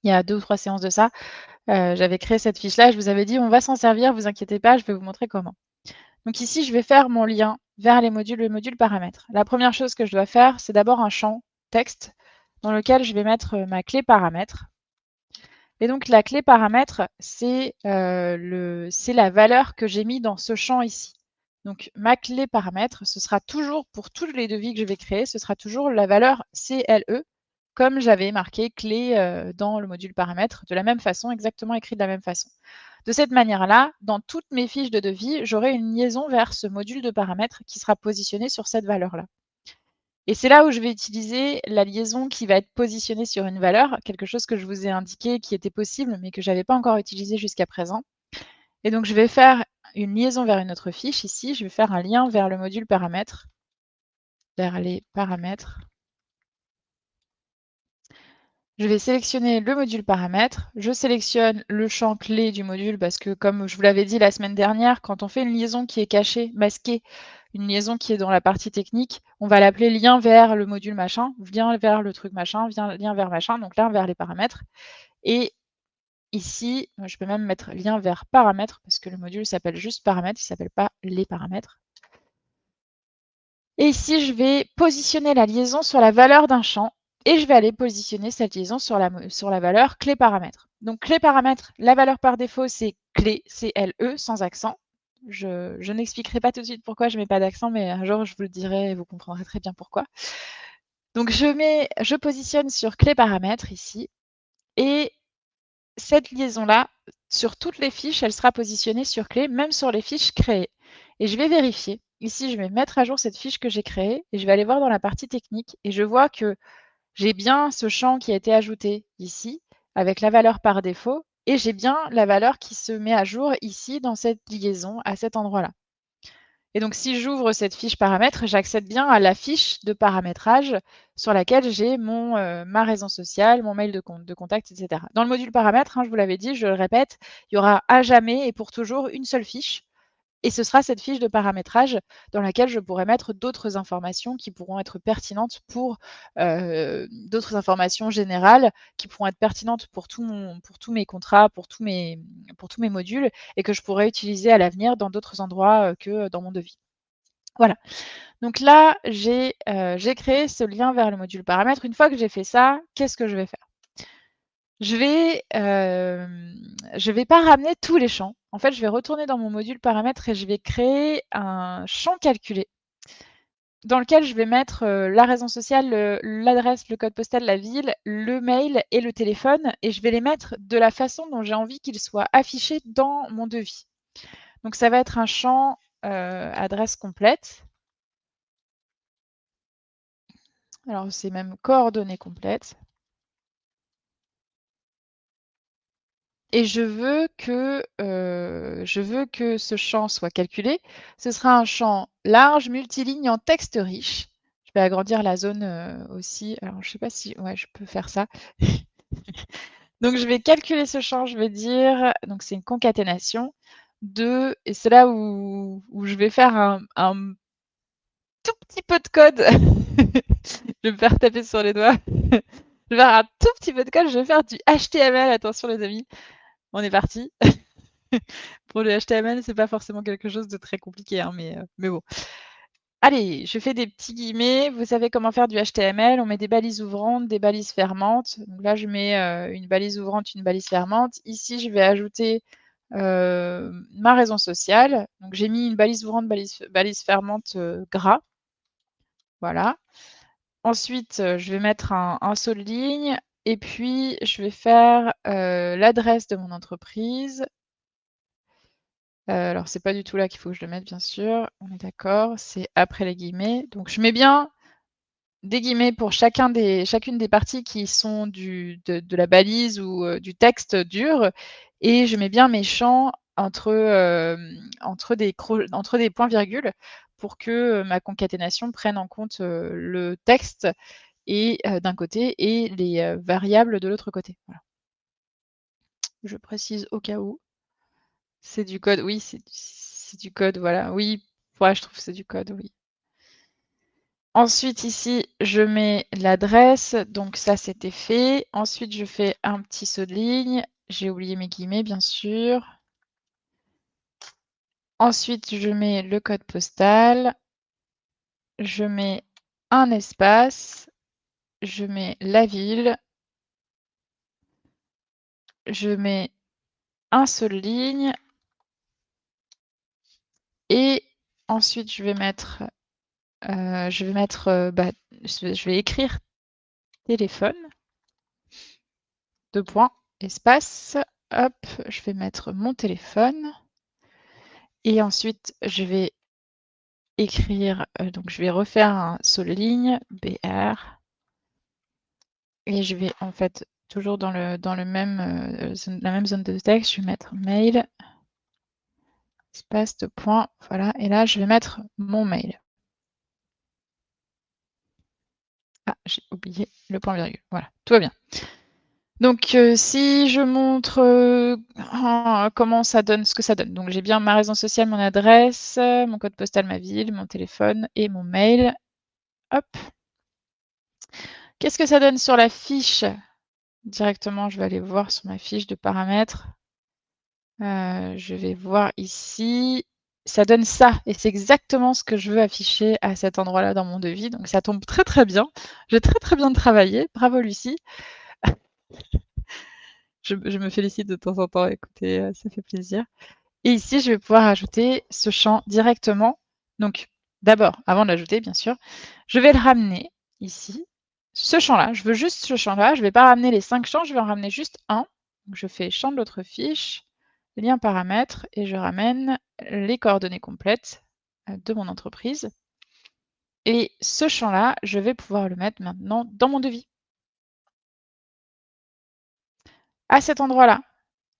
Speaker 1: il y a 2 ou 3 séances de ça, j'avais créé cette fiche-là. Je vous avais dit, on va s'en servir, vous inquiétez pas, je vais vous montrer comment. Donc ici, je vais faire mon lien vers le module paramètres. La première chose que je dois faire, c'est d'abord un champ texte dans lequel je vais mettre ma clé paramètres. Et donc la clé paramètres, c'est la valeur que j'ai mis dans ce champ ici. Donc ma clé paramètres, ce sera toujours pour tous les devis que je vais créer, ce sera toujours la valeur CLE, comme j'avais marqué clé dans le module paramètres, de la même façon, exactement écrit de la même façon. De cette manière-là, dans toutes mes fiches de devis, j'aurai une liaison vers ce module de paramètres qui sera positionné sur cette valeur-là. Et c'est là où je vais utiliser la liaison qui va être positionnée sur une valeur, quelque chose que je vous ai indiqué qui était possible, mais que je n'avais pas encore utilisé jusqu'à présent. Et donc, je vais faire une liaison vers une autre fiche. Ici, je vais faire un lien vers le module paramètres, vers les paramètres. Je vais sélectionner le module paramètres. Je sélectionne le champ clé du module parce que, comme je vous l'avais dit la semaine dernière, quand on fait une liaison qui est cachée, masquée, une liaison qui est dans la partie technique, on va l'appeler lien vers le module machin, lien vers le truc machin, lien vers machin, donc là vers les paramètres. Et ici, je peux même mettre lien vers paramètres parce que le module s'appelle juste paramètres, il ne s'appelle pas les paramètres. Et ici, je vais positionner la liaison sur la valeur d'un champ et je vais aller positionner cette liaison sur la valeur clé paramètre. Donc clé paramètre, la valeur par défaut, c'est clé, CLE, sans accent. Je n'expliquerai pas tout de suite pourquoi je ne mets pas d'accent, mais un jour je vous le dirai et vous comprendrez très bien pourquoi. Donc je positionne sur clé paramètre ici et cette liaison-là, sur toutes les fiches, elle sera positionnée sur clé, même sur les fiches créées. Et je vais vérifier. Ici, je vais mettre à jour cette fiche que j'ai créée et je vais aller voir dans la partie technique et je vois que j'ai bien ce champ qui a été ajouté ici avec la valeur par défaut et j'ai bien la valeur qui se met à jour ici dans cette liaison à cet endroit-là. Et donc, si j'ouvre cette fiche paramètres, j'accède bien à la fiche de paramétrage sur laquelle j'ai ma raison sociale, mon mail de contact, etc. Dans le module paramètres, hein, je vous l'avais dit, je le répète, il y aura à jamais et pour toujours une seule fiche. Et ce sera cette fiche de paramétrage dans laquelle je pourrai mettre d'autres informations qui pourront être pertinentes pour d'autres informations générales qui pourront être pertinentes pour tous mes contrats, pour tous mes modules et que je pourrais utiliser à l'avenir dans d'autres endroits que dans mon devis. Voilà. Donc là, j'ai créé ce lien vers le module paramètres. Une fois que j'ai fait ça, qu'est-ce que je vais faire? Je vais pas ramener tous les champs. En fait, je vais retourner dans mon module paramètres et je vais créer un champ calculé dans lequel je vais mettre, la raison sociale, l'adresse, le code postal, la ville, le mail et le téléphone et je vais les mettre de la façon dont j'ai envie qu'ils soient affichés dans mon devis. Donc ça va être un champ, adresse complète. Alors c'est même coordonnées complètes. Et je veux que ce champ soit calculé. Ce sera un champ large, multiligne, en texte riche. Je vais agrandir la zone, aussi. Alors je ne sais pas si ouais, je peux faire ça. Donc je vais calculer ce champ, je vais dire donc c'est une concaténation de et c'est là où je vais faire un tout petit peu de code. Je vais me faire taper sur les doigts. Je vais faire un tout petit peu de code, je vais faire du HTML, attention les amis. On est parti. Pour le HTML, c'est pas forcément quelque chose de très compliqué, hein, mais bon. Allez, je fais des petits guillemets. Vous savez comment faire du HTML. On met des balises ouvrantes, des balises fermantes. Donc là, je mets une balise ouvrante, une balise fermante. Ici, je vais ajouter ma raison sociale. Donc j'ai mis une balise ouvrante, balise fermante gras. Voilà. Ensuite, je vais mettre un saut de ligne et puis je vais faire l'adresse de mon entreprise. Alors c'est pas du tout là qu'il faut que je le mette bien sûr, on est d'accord, c'est après les guillemets. Donc je mets bien des guillemets pour chacune des parties qui sont de la balise ou du texte dur et je mets bien mes champs entre des points-virgules pour que ma concaténation prenne en compte le texte et d'un côté et les variables de l'autre côté. Voilà. Je précise au cas où. C'est du code, oui, c'est du code, voilà. Oui, ouais, je trouve que c'est du code, oui. Ensuite, ici, je mets l'adresse, donc ça, c'était fait. Ensuite, je fais un petit saut de ligne. J'ai oublié mes guillemets, bien sûr. Ensuite, je mets le code postal. Je mets un espace. Je mets la ville. Je mets un seul ligne. Et ensuite, je vais mettre, je vais écrire téléphone. Deux points, espace. Hop, je vais mettre mon téléphone. Et ensuite, je vais écrire, donc je vais refaire un saut de ligne, BR. Et je vais en fait, toujours dans le même, la même zone de texte, je vais mettre mail, espace, deux points, voilà. Et là, je vais mettre mon mail. Ah, j'ai oublié le point virgule. Voilà, tout va bien. Donc, si je montre comment ça donne, ce que ça donne. Donc, j'ai bien ma raison sociale, mon adresse, mon code postal, ma ville, mon téléphone et mon mail. Hop. Qu'est-ce que ça donne sur la fiche? Directement, je vais aller voir sur ma fiche de paramètres. Je vais voir ici. Ça donne ça et c'est exactement ce que je veux afficher à cet endroit-là dans mon devis. Donc, ça tombe très, très bien. J'ai très, très bien travaillé. Bravo Lucie. Je me félicite de temps en temps, écoutez, ça fait plaisir. Et ici, je vais pouvoir ajouter ce champ directement. Donc, d'abord, avant de l'ajouter, bien sûr, je vais le ramener ici. Ce champ-là, je veux juste ce champ-là. Je ne vais pas ramener les 5 champs, je vais en ramener juste un. Donc, je fais champ de l'autre fiche. lien paramètres et je ramène les coordonnées complètes de mon entreprise. Et ce champ-là, je vais pouvoir le mettre maintenant dans mon devis. À cet endroit-là,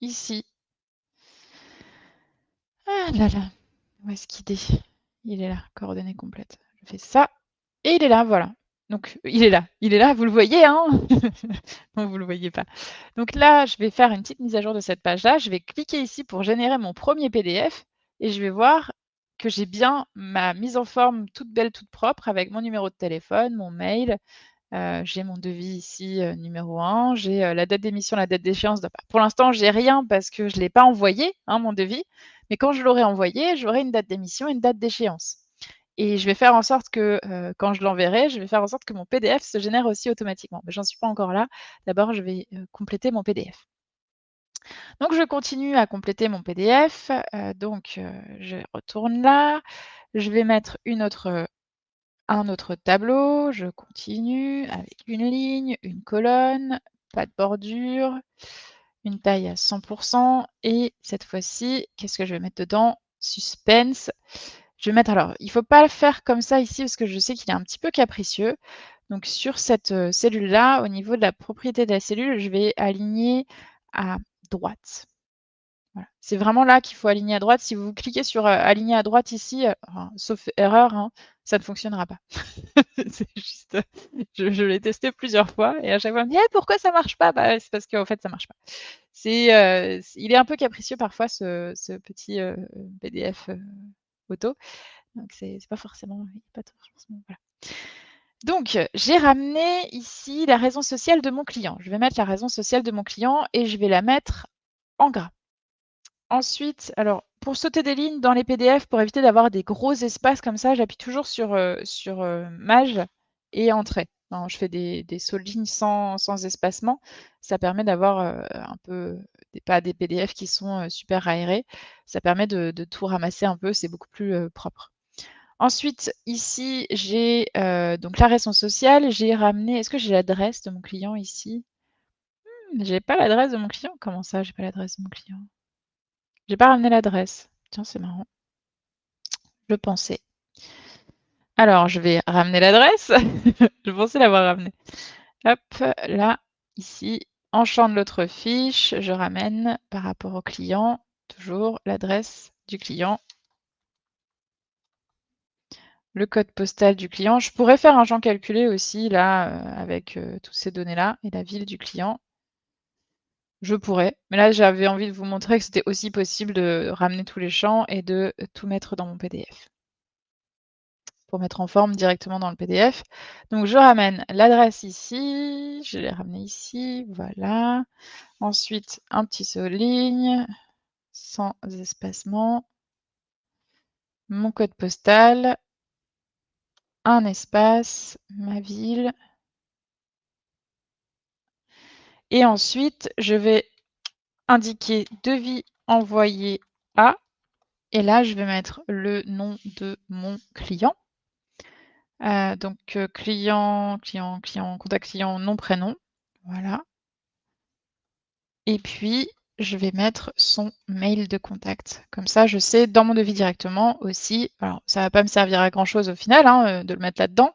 Speaker 1: ici. Ah là là, où est-ce qu'il est? Il est là, coordonnées complètes. Je fais ça et il est là, voilà. Donc il est là, vous le voyez, hein? Non, vous le voyez pas. Donc là, je vais faire une petite mise à jour de cette page-là. Je vais cliquer ici pour générer mon premier PDF et je vais voir que j'ai bien ma mise en forme toute belle, toute propre avec mon numéro de téléphone, mon mail, j'ai mon devis ici, numéro 1, j'ai, la date d'émission, la date d'échéance. Pour l'instant, j'ai rien parce que je ne l'ai pas envoyé, hein, mon devis, mais quand je l'aurai envoyé, j'aurai une date d'émission et une date d'échéance et je vais faire en sorte que, quand je l'enverrai, je vais faire en sorte que mon PDF se génère aussi automatiquement. Mais j'en suis pas encore là. D'abord, je vais, compléter mon PDF. Donc je continue à compléter mon PDF, je retourne là, je vais mettre un autre tableau, je continue avec une ligne, une colonne, pas de bordure, une taille à 100 et cette fois-ci, qu'est-ce que je vais mettre dedans? Suspense. Je vais mettre alors, il ne faut pas le faire comme ça ici parce que je sais qu'il est un petit peu capricieux. Donc sur cette, cellule-là, au niveau de la propriété de la cellule, je vais aligner à droite. Voilà. C'est vraiment là qu'il faut aligner à droite. Si vous cliquez sur, aligner à droite ici, enfin, sauf erreur, hein, ça ne fonctionnera pas. C'est juste, je l'ai testé plusieurs fois et à chaque fois, on me dit: «Eh pourquoi ça marche pas?» Bah, c'est parce qu'en fait, ça marche pas. Il est un peu capricieux parfois ce petit, PDF, photo, donc c'est pas forcément il est pas forcément voilà. Donc, j'ai ramené ici la raison sociale de mon client. Je vais mettre la raison sociale de mon client et je vais la mettre en gras. Ensuite, alors pour sauter des lignes dans les PDF, pour éviter d'avoir des gros espaces comme ça, j'appuie toujours sur Maj et Entrée. Quand je fais des sauts de lignes sans espacement, ça permet d'avoir, un peu pas des PDF qui sont, super aérés. Ça permet de tout ramasser un peu, c'est beaucoup plus, propre. Ensuite, ici, j'ai, donc la raison sociale, j'ai ramené est-ce que j'ai l'adresse de mon client ici? J'ai pas l'adresse de mon client? Comment ça, j'ai pas l'adresse de mon client? J'ai pas ramené l'adresse. Tiens, c'est marrant. Je pensais. Alors, je vais ramener l'adresse. Je pensais l'avoir ramenée. Hop, là, ici, en champ de l'autre fiche, je ramène par rapport au client, toujours l'adresse du client, le code postal du client. Je pourrais faire un champ calculé aussi, là, avec toutes ces données-là et la ville du client. Je pourrais, mais là, j'avais envie de vous montrer que c'était aussi possible de ramener tous les champs et de tout mettre dans mon PDF. Pour mettre en forme directement dans le PDF. Donc je ramène l'adresse ici, je l'ai ramenée ici, voilà. Ensuite, un petit saut de ligne, sans espacement. Mon code postal, un espace, ma ville. Et ensuite, je vais indiquer devis envoyé à, et là, je vais mettre le nom de mon client. Client, contact client, nom, prénom. Voilà. Et puis, je vais mettre son mail de contact. Comme ça, je sais dans mon devis directement aussi. Alors, ça ne va pas me servir à grand-chose au final, hein, de le mettre là-dedans,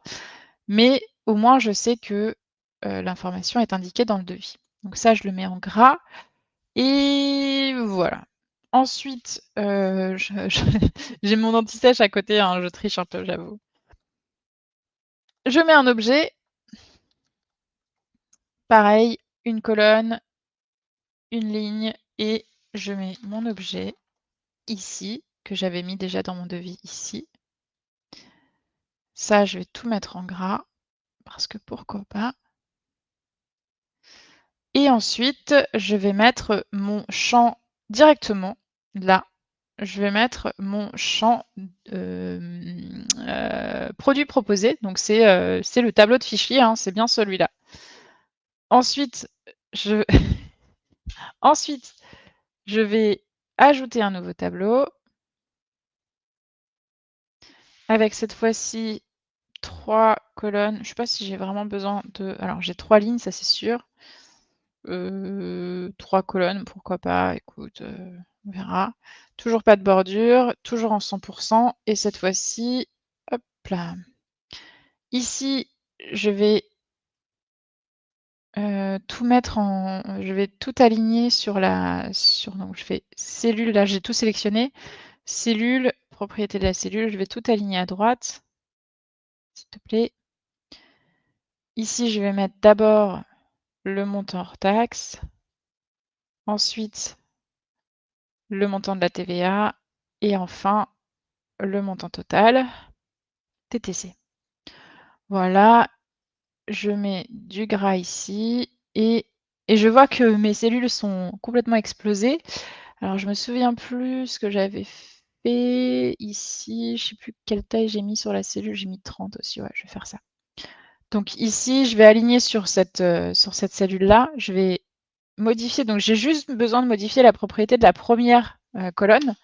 Speaker 1: mais au moins je sais que, l'information est indiquée dans le devis. Donc ça, je le mets en gras et voilà. Ensuite, je j'ai mon anti-sèche à côté, hein, je triche un peu, j'avoue. Je mets un objet, pareil, une colonne, une ligne et je mets mon objet ici, que j'avais mis déjà dans mon devis ici. Ça, je vais tout mettre en gras, parce que pourquoi pas. Et ensuite, je vais mettre mon champ directement là. Je vais mettre mon champ produit proposé. Donc c'est le tableau de fichier, hein, c'est bien celui-là. Ensuite, je ensuite, je vais ajouter un nouveau tableau avec cette fois-ci 3 colonnes. Je ne sais pas si j'ai vraiment besoin de alors j'ai 3 lignes, ça c'est sûr. 3 colonnes, pourquoi pas, écoute, On verra. Toujours pas de bordure, toujours en 100%. Et cette fois-ci, hop là. Ici, je vais tout mettre en je vais tout aligner sur donc je fais cellule, là j'ai tout sélectionné. Cellule, propriété de la cellule, je vais tout aligner à droite, s'il te plaît. Ici, je vais mettre d'abord le montant hors taxe, ensuite le montant de la TVA et enfin le montant total TTC. Voilà, je mets du gras ici et je vois que mes cellules sont complètement explosées. Alors je me souviens plus ce que j'avais fait ici, je sais plus quelle taille j'ai mis sur la cellule, j'ai mis 30 aussi, ouais, je vais faire ça. Donc ici, je vais aligner sur cette cellule-là, je vais modifier, donc j'ai juste besoin de modifier la propriété de la première colonne,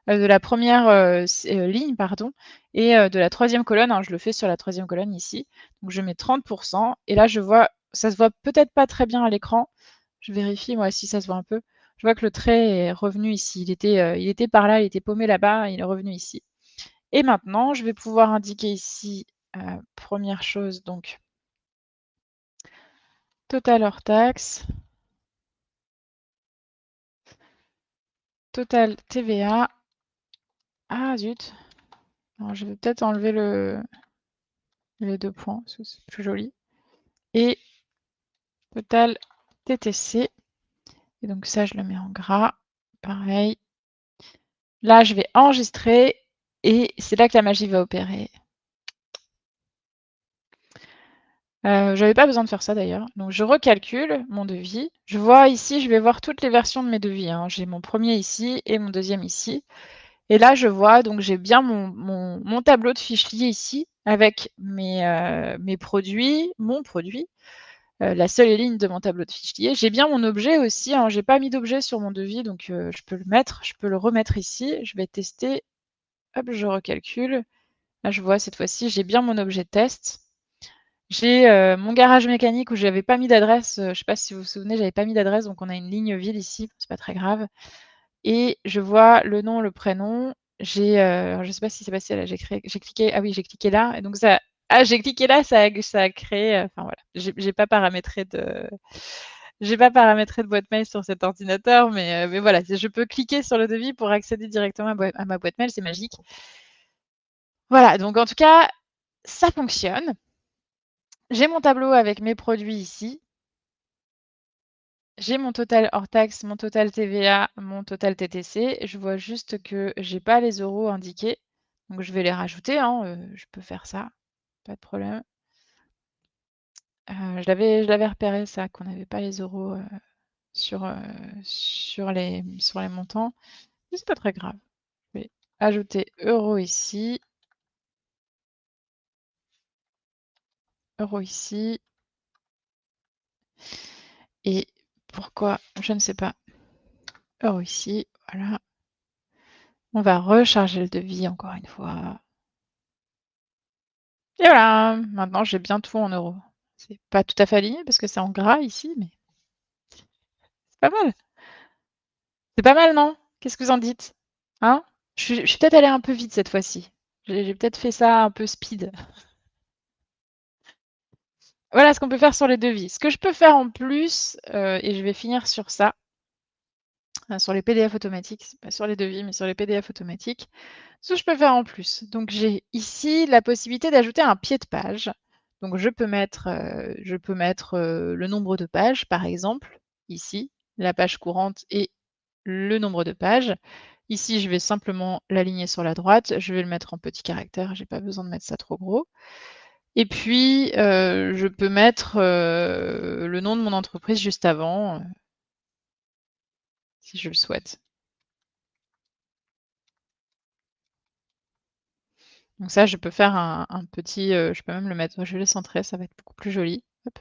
Speaker 1: de la première ligne, pardon, et de la troisième colonne, hein, je le fais sur la troisième colonne ici. Donc je mets 30%, et là je vois, ça se voit peut-être pas très bien à l'écran, je vérifie moi si ça se voit un peu. Je vois que le trait est revenu ici, il était par là, il était paumé là-bas, il est revenu ici. Et maintenant, je vais pouvoir indiquer ici, première chose, donc total hors taxe, total TVA. Ah zut! Alors je vais peut-être enlever les 2 points, parce que c'est plus joli. Et total TTC. Et donc ça, je le mets en gras. Pareil. Là, je vais enregistrer et c'est là que la magie va opérer. J'avais pas besoin de faire ça d'ailleurs. Donc je recalcule mon devis. Je vois ici, je vais voir toutes les versions de mes devis, hein. J'ai mon premier ici et mon deuxième ici. Et là, je vois, donc j'ai bien mon tableau de fichier ici avec mes produits, mon produit, la seule ligne de mon tableau de fichier. J'ai bien mon objet aussi, hein. J'ai pas mis d'objet sur mon devis, donc je peux le mettre, je peux le remettre ici. Je vais tester. Hop, je recalcule. Là, je vois cette fois-ci, j'ai bien mon objet test. J'ai mon garage mécanique où j'avais pas mis d'adresse. Je sais pas si vous vous souvenez, j'avais pas mis d'adresse, donc on a une ligne vide ici, c'est pas très grave. Et je vois le nom, le prénom. Alors je sais pas si c'est passé là, j'ai cliqué, ah oui, j'ai cliqué là, et donc ça, ah j'ai cliqué là, ça a créé, enfin voilà, j'ai pas paramétré de boîte mail sur cet ordinateur, mais voilà, je peux cliquer sur le devis pour accéder directement à ma boîte mail, c'est magique. Voilà, donc en tout cas, ça fonctionne. J'ai mon tableau avec mes produits ici. J'ai mon total hors taxe, mon total TVA, mon total TTC. Je vois juste que j'ai pas les euros indiqués. Donc je vais les rajouter, hein, je peux faire ça, pas de problème. Je l'avais repéré ça, qu'on n'avait pas les euros sur, sur les montants. Mais c'est pas très grave. Je vais ajouter euros ici. Euros ici. Et pourquoi? Je ne sais pas. Euros ici, voilà. On va recharger le devis encore une fois. Et voilà, maintenant j'ai bien tout en euros. C'est pas tout à fait aligné parce que c'est en gras ici, mais c'est pas mal. C'est pas mal, non? Qu'est-ce que vous en dites? Hein? Je suis peut-être allée un peu vite cette fois-ci. J'ai peut-être fait ça un peu speed. Voilà ce qu'on peut faire sur les devis. Ce que je peux faire en plus, et je vais finir sur ça, sur les PDF automatiques, pas sur les devis, mais sur les PDF automatiques. Ce que je peux faire en plus. Donc j'ai ici la possibilité d'ajouter un pied de page. Donc je peux mettre, le nombre de pages, par exemple, ici, la page courante et le nombre de pages. Ici, je vais simplement l'aligner sur la droite. Je vais le mettre en petits caractères, j'ai pas besoin de mettre ça trop gros. Et puis, je peux mettre le nom de mon entreprise juste avant, si je le souhaite. Donc ça, je peux faire un petit, je peux même le mettre, je vais le centrer, ça va être beaucoup plus joli. Hop.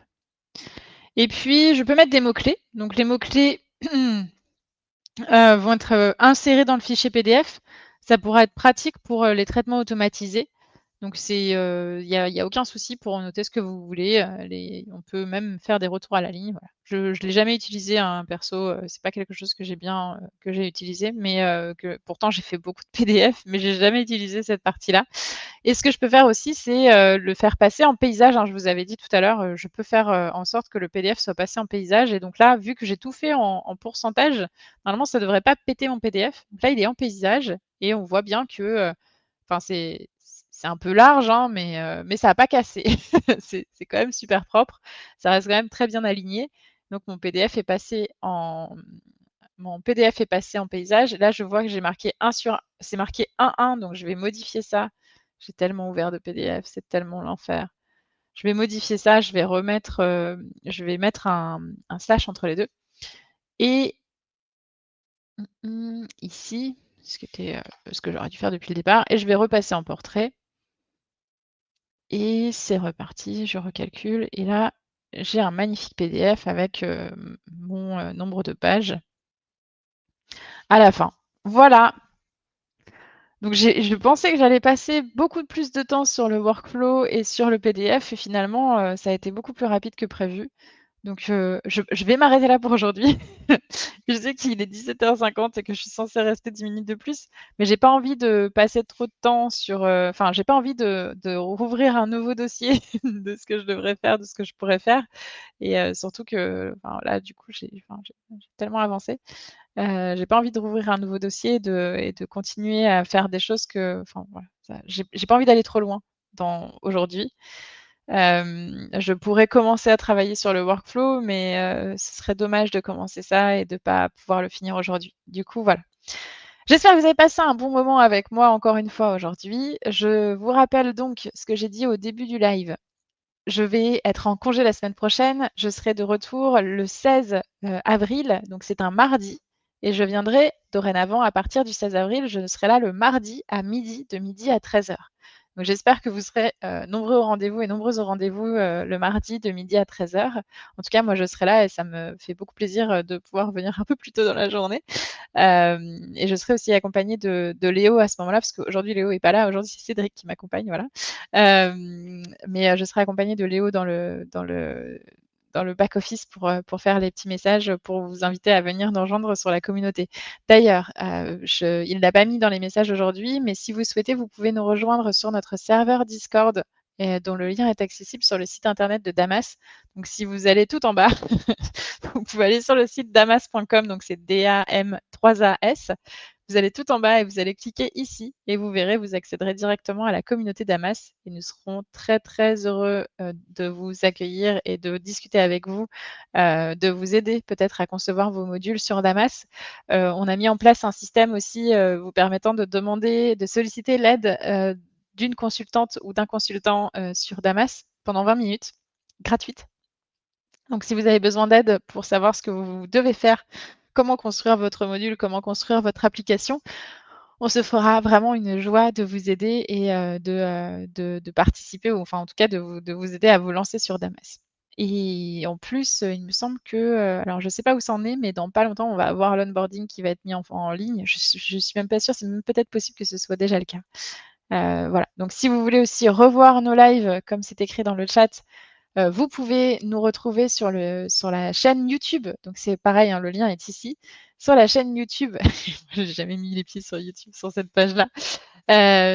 Speaker 1: Et puis, je peux mettre des mots-clés. Donc les mots-clés vont être insérés dans le fichier PDF. Ça pourra être pratique pour les traitements automatisés. Donc il y a aucun souci pour noter ce que vous voulez, on peut même faire des retours à la ligne, voilà. Je l'ai jamais utilisé, hein, perso, c'est pas quelque chose que j'ai utilisé, mais que pourtant j'ai fait beaucoup de PDF, mais j'ai jamais utilisé cette partie-là. Et ce que je peux faire aussi, c'est, le faire passer en paysage, hein. Je vous avais dit tout à l'heure, je peux faire, en sorte que le PDF soit passé en paysage et donc là, vu que j'ai tout fait en pourcentage, normalement ça devrait pas péter mon PDF. Donc là, il est en paysage et on voit bien que, enfin c'est un peu large, hein, mais ça a pas cassé. C'est quand même super propre. Ça reste quand même très bien aligné. Donc mon PDF est passé en paysage. Là, je vois que j'ai marqué 1 sur c'est marqué 1:1, donc je vais modifier ça. J'ai tellement ouvert de PDF, c'est tellement l'enfer. Je vais modifier ça, je vais mettre un slash entre les 2 et ici, ce que j'aurais dû faire depuis le départ et je vais repasser en portrait et c'est reparti. Je recalcule et là, j'ai un magnifique PDF avec, mon, nombre de pages à la fin. Voilà! Donc je pensais que j'allais passer beaucoup plus de temps sur le workflow et sur le PDF et finalement, ça a été beaucoup plus rapide que prévu. Donc je vais m'arrêter là pour aujourd'hui. Je sais qu'il est 17:50 et que je suis censée rester 10 minutes de plus, mais j'ai pas envie de passer trop de temps sur, enfin j'ai pas envie de rouvrir un nouveau dossier de ce que je devrais faire, de ce que je pourrais faire et surtout que, enfin là du coup j'ai tellement avancé. J'ai pas envie de rouvrir un nouveau dossier et de continuer à faire des choses que enfin voilà, ça j'ai pas envie d'aller trop loin dans aujourd'hui. Je pourrais commencer à travailler sur le workflow, mais ce serait dommage de commencer ça et de pas pouvoir le finir aujourd'hui. Du coup, voilà. J'espère que vous avez passé un bon moment avec moi encore une fois aujourd'hui. Je vous rappelle donc ce que j'ai dit au début du live. Je vais être en congé la semaine prochaine. Je serai de retour le 16, avril, donc c'est un mardi et je viendrai dorénavant à partir du 16 avril, je serai là le mardi à midi, de midi à 13h. Donc j'espère que vous serez, nombreux au rendez-vous et nombreuses au rendez-vous, le mardi de midi à 13h. En tout cas, moi je serai là et ça me fait beaucoup plaisir, de pouvoir venir un peu plus tôt dans la journée. Et je serai aussi accompagnée de Léo à ce moment-là, parce qu'aujourd'hui Léo est pas là, aujourd'hui c'est Cédric qui m'accompagne, voilà. Mais je serai accompagnée de Léo dans le back office pour faire les petits messages, pour vous inviter à venir nous rejoindre sur la communauté. D'ailleurs, il l'a pas mis dans les messages aujourd'hui, mais si vous souhaitez, vous pouvez nous rejoindre sur notre serveur Discord, dont le lien est accessible sur le site internet de Damas. Donc si vous allez tout en bas, vous pouvez aller sur le site damas.com, donc c'est DAM3AS. Vous allez tout en bas et vous allez cliquer ici et vous verrez, vous accéderez directement à la communauté Damas et nous serons très, très heureux, de vous accueillir et de discuter avec vous, de vous aider peut-être à concevoir vos modules sur Damas. On a mis en place un système aussi, vous permettant de solliciter l'aide, d'une consultante ou d'un consultant, sur Damas pendant 20 minutes, gratuite. Donc si vous avez besoin d'aide pour savoir ce que vous devez faire, comment construire votre module, comment construire votre application, on se fera vraiment une joie de vous aider et de participer ou enfin en tout cas de vous aider à vous lancer sur Damas. Et en plus, il me semble que, alors je ne sais pas où ça en est, mais dans pas longtemps, on va avoir l'onboarding qui va être mis en ligne. Je suis même pas sûre, c'est même peut-être possible que ce soit déjà le cas. Voilà, donc si vous voulez aussi revoir nos lives, comme c'est écrit dans le chat, vous pouvez nous retrouver sur la chaîne YouTube. Donc c'est pareil, hein, le lien est ici. Sur la chaîne YouTube, j'ai jamais mis les pieds sur YouTube sur cette page-là.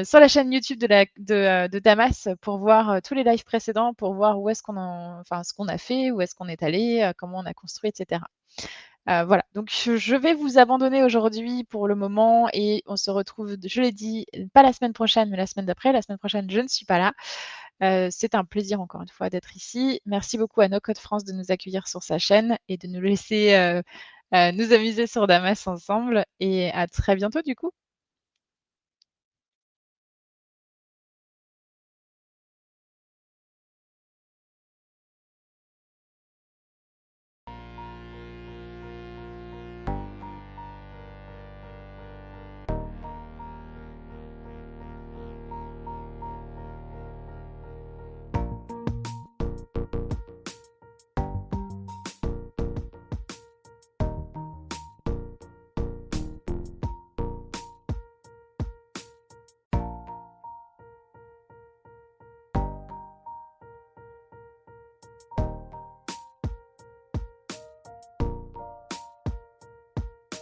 Speaker 1: Sur la chaîne YouTube de Damas pour voir, tous les lives précédents, pour voir où est-ce qu'on en enfin ce qu'on a fait, où est-ce qu'on est allé, comment on a construit et cetera. Voilà, donc je vais vous abandonner aujourd'hui pour le moment et on se retrouve, je l'ai dit, pas la semaine prochaine, mais la semaine d'après. La semaine prochaine, je ne suis pas là. C'est un plaisir encore une fois d'être ici. Merci beaucoup à No Code France de nous accueillir sur sa chaîne et de nous laisser, nous amuser sur Damas ensemble et à très bientôt du coup.